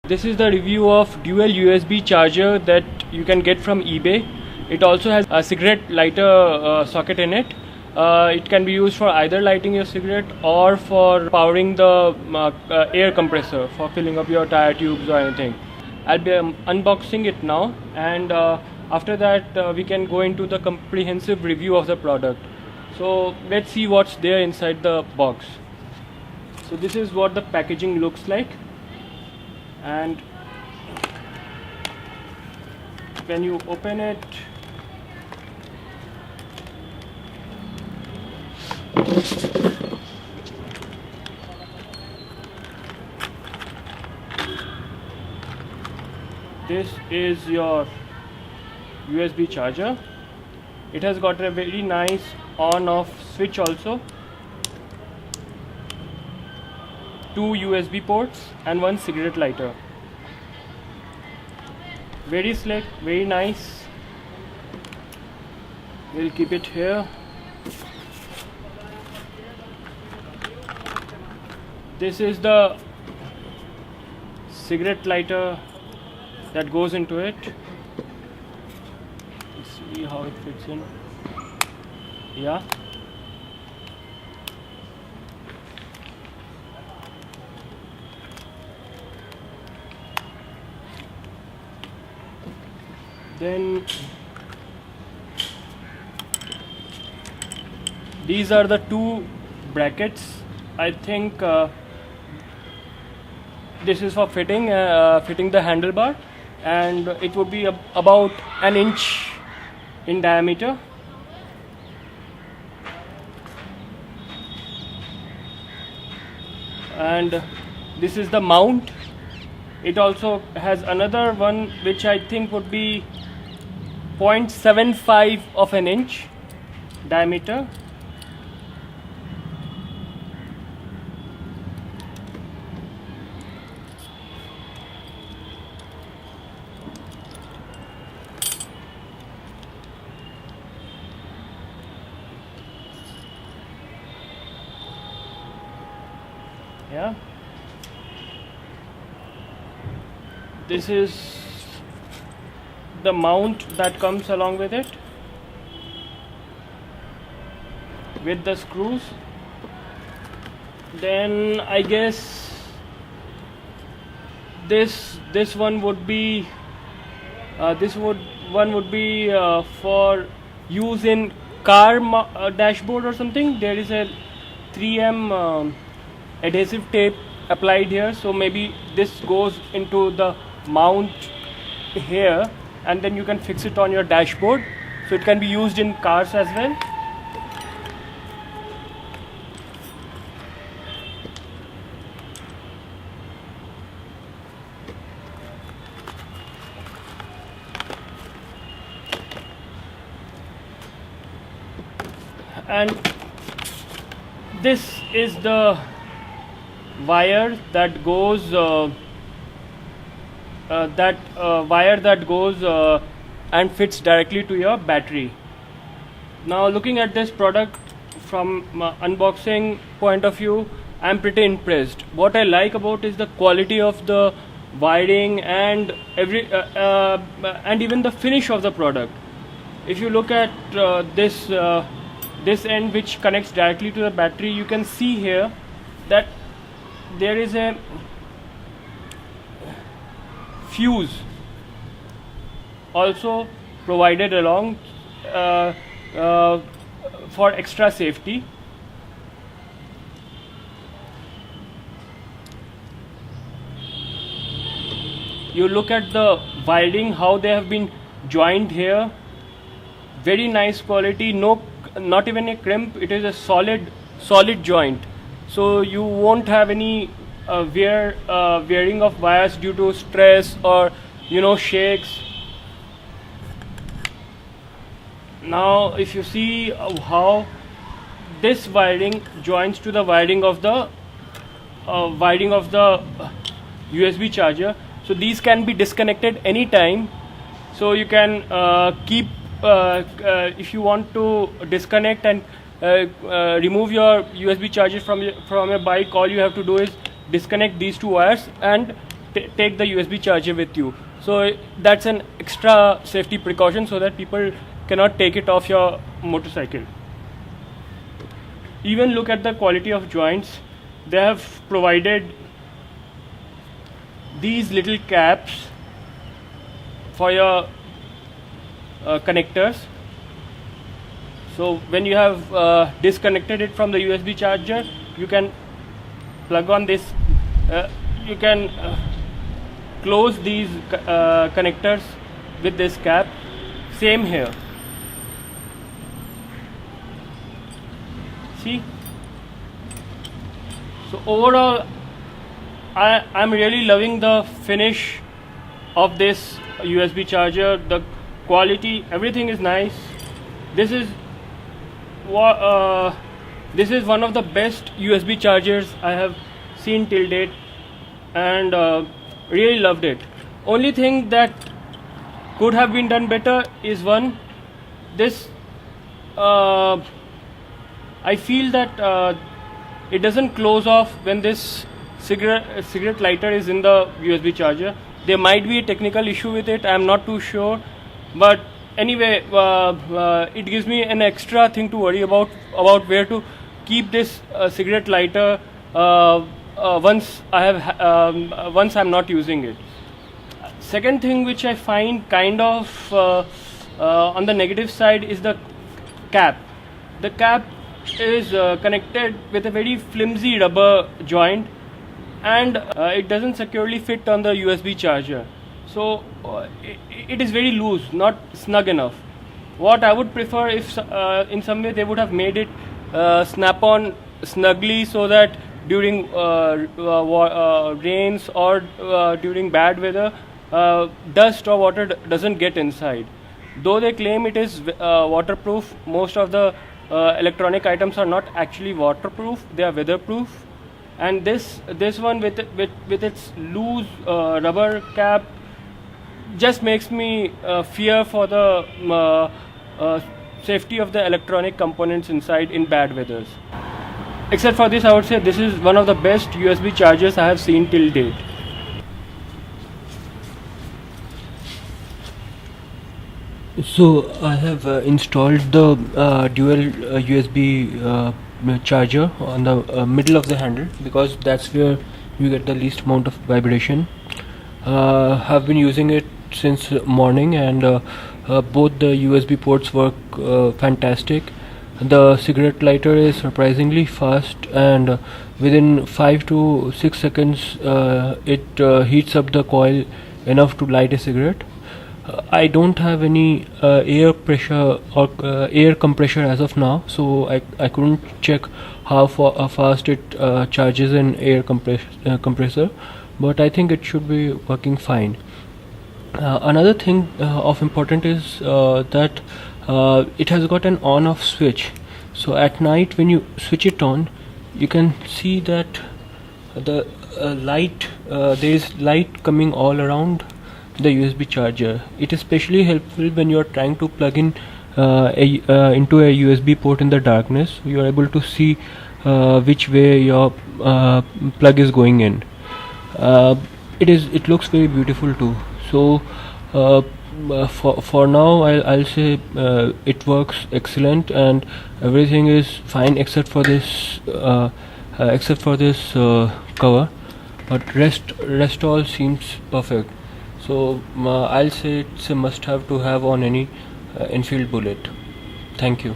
This is the review of dual USB charger that you can get from eBay. It also has a cigarette lighter socket in it. It can be used for either lighting your cigarette or for powering the air compressor for filling up your tire tubes or anything. I'll be unboxing it now, and after that we can go into the comprehensive review of the product. So let's see what's there inside the box. So this is what the packaging looks like. And when you open it, this is your USB charger. It has got a very nice on-off switch also, 2 USB ports and 1 cigarette lighter. Very slick, very nice. We'll keep it here. This is the cigarette lighter that goes into it. Let's see how it fits in. Yeah. Then these are the 2 brackets. I think this is for fitting the handlebar, and it would be about an inch in diameter. And this is the mount. It also has another one which I think would be 0.75 of an inch diameter. Yeah. This is the mount that comes along with it, with the screws. Then I guess this one would be for use in car dashboard or something. There is a 3M adhesive tape applied here, so maybe this goes into the mount here, and then you can fix it on your dashboard, so it can be used in cars as well. And this is the wire that goes and fits directly to your battery. Now, looking at this product from unboxing point of view, I'm pretty impressed. What I like about is the quality of the wiring and and even the finish of the product. If you look at this end which connects directly to the battery, you can see here that there is a fuse also provided along for extra safety. You look at the wiring, how they have been joined here. Very nice quality, not even a crimp. It is a solid joint, so you won't have any wearing of wires due to stress or shakes. Now if you see how this wiring joins to the wiring of the USB charger, so these can be disconnected anytime. So you can keep if you want to disconnect and remove your USB charger from your bike, all you have to do is disconnect these 2 wires and take the USB charger with you. So that's an extra safety precaution so that people cannot take it off your motorcycle. Even look at the quality of joints. They have provided these little caps for your connectors. So when you have disconnected it from the USB charger, you can plug on this. You can close these connectors with this cap. Same here. See? So overall, I'm really loving the finish of this USB charger. The quality, everything is nice. This is one of the best USB chargers I have seen till date, and really loved it. Only thing that could have been done better is this. I feel that it doesn't close off when this cigarette lighter is in the USB charger. There might be a technical issue with it. I'm not too sure, but anyway, it gives me an extra thing to worry about where to keep this cigarette lighter once I'm not using it. Second thing which I find kind of on the negative side is the cap. The cap is connected with a very flimsy rubber joint, and it doesn't securely fit on the USB charger. So it is very loose, not snug enough. What I would prefer if in some way they would have made it snap on snugly, so that during rains or during bad weather, dust or water doesn't get inside. Though they claim it is waterproof, most of the electronic items are not actually waterproof, they are weatherproof. And this one with its loose rubber cap just makes me fear for the safety of the electronic components inside in bad weathers. Except for this, I would say this is one of the best USB chargers I have seen till date. So I have installed the dual USB charger on the middle of the handle, because that's where you get the least amount of vibration. Have been using it since morning, and both the USB ports work fantastic. The cigarette lighter is surprisingly fast, and within 5 to 6 seconds it heats up the coil enough to light a cigarette. I don't have any air pressure or air compressor as of now, so I couldn't check how fast it charges an air compressor, but I think it should be working fine. Another thing of important is that it has got an on-off switch. So at night when you switch it on, you can see that the light, there is light coming all around the USB charger. It is especially helpful when you are trying to plug in into a USB port in the darkness. You are able to see which way your plug is going in. It looks very beautiful too. So for now I'll say it works excellent, and everything is fine except for this cover, but rest all seems perfect. So I'll say it's a must have to have on any Enfield Bullet. Thank you.